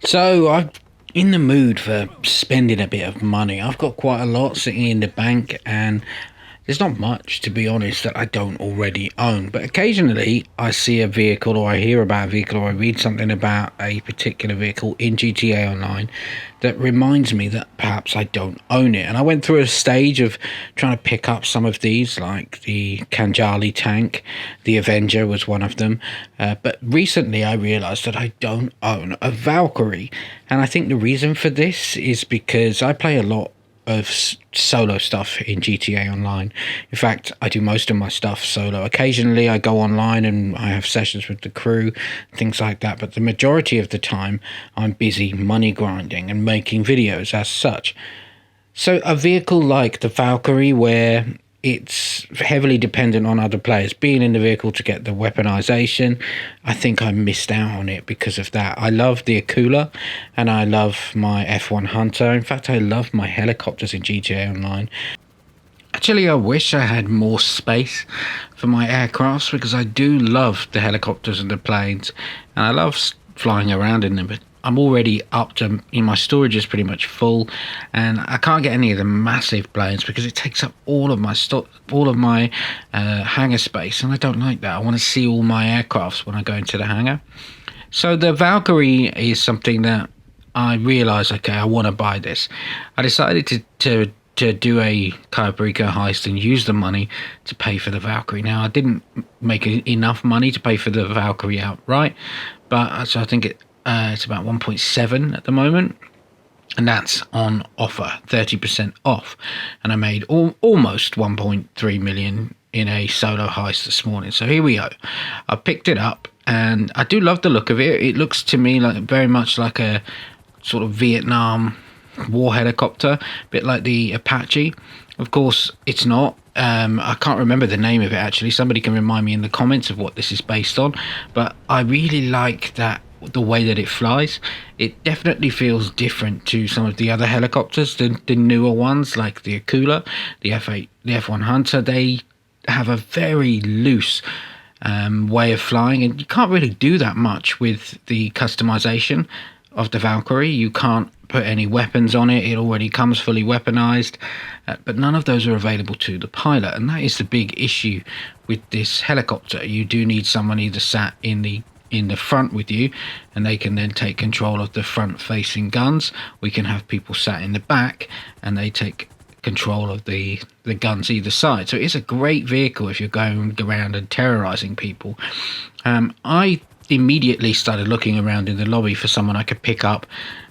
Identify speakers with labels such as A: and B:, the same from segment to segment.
A: So I'm in the mood for spending a bit of money. I've got quite a lot sitting in the bank, and there's not much, to be honest, that I don't already own. But occasionally I see a vehicle, or I hear about a vehicle, or I read something about a particular vehicle in GTA Online that reminds me that perhaps I don't own it. And I went through a stage of trying to pick up some of these, like the Kanjali tank, the Avenger was one of them. But recently I realised that I don't own a Valkyrie. And I think the reason for this is because I play a lot of solo stuff in GTA Online. In fact, I do most of my stuff solo. Occasionally I go online and I have sessions with the crew, things like that, but the majority of the time I'm busy money grinding and making videos as such. So a vehicle like the Valkyrie, where it's heavily dependent on other players being in the vehicle to get the weaponization, I think I missed out on it because of that. I love the Akula and I love my F1 Hunter. In fact, I love my helicopters in GTA Online. Actually, I wish I had more space for my aircrafts, because I do love the helicopters and the planes, and I love flying around in them. But I'm already up to, my storage is pretty much full, and I can't get any of the massive planes because it takes up all of my hangar space, and I don't like that. I want to see all my aircrafts when I go into the hangar. So the Valkyrie is something that I realised, okay, I want to buy this. I decided to do a Kyberika heist and use the money to pay for the Valkyrie. Now, I didn't make enough money to pay for the Valkyrie outright, but so I think it's about 1.7 at the moment, and that's on offer, 30% off. And I made almost 1.3 million in a solo heist this morning. So here we go. I picked it up, and I do love the look of it. It looks to me like very much like a sort of Vietnam war helicopter, a bit like the Apache. Of course, it's not. I can't remember the name of it, actually. Somebody can remind me in the comments of what this is based on. But I really like the way that it flies. It definitely feels different to some of the other helicopters, the newer ones like the Akula, the F8, the F1 Hunter. They have a very loose way of flying, and you can't really do that much with the customization of the Valkyrie. You can't put any weapons on it. It already comes fully weaponized, but none of those are available to the pilot, and that is the big issue with this helicopter. You do need someone either sat in the front with you, and they can then take control of the front facing guns. We can have people sat in the back and they take control of the guns either side. So it's a great vehicle if you're going around and terrorizing people. I immediately started looking around in the lobby for someone I could pick up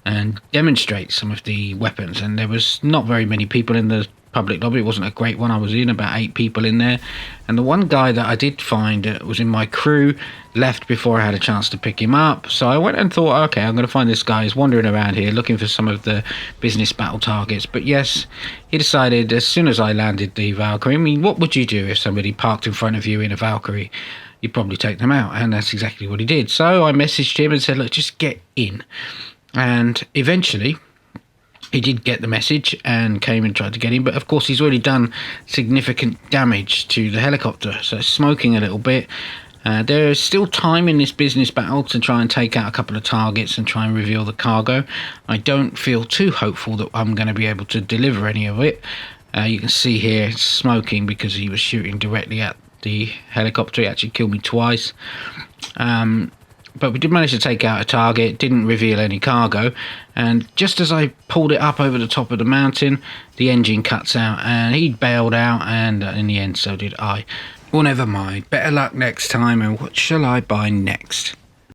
A: and demonstrate some of the weapons, and there was not very many people in the public lobby. It wasn't a great one. I was in about 8 people in there, and the one guy that I did find was in my crew left before I had a chance to pick him up. So I went and thought, okay, I'm going to find this guy. He's wandering around here looking for some of the business battle targets. But yes, he decided as soon as I landed the Valkyrie, I mean, what would you do if somebody parked in front of you in a Valkyrie? You'd probably take them out, and that's exactly what he did. So I messaged him and said, look, just get in. And eventually he did get the message and came and tried to get in, but of course he's already done significant damage to the helicopter, so it's smoking a little bit. There is still time in this business battle to try and take out a couple of targets and try and reveal the cargo. I don't feel too hopeful that I'm going to be able to deliver any of it. You can see here it's smoking because he was shooting directly at the helicopter. He actually killed me twice. But we did manage to take out a target, didn't reveal any cargo, and just as I pulled it up over the top of the mountain, the engine cuts out, and he bailed out, and in the end so did I. Well, never mind. Better luck next time, and what shall I buy next?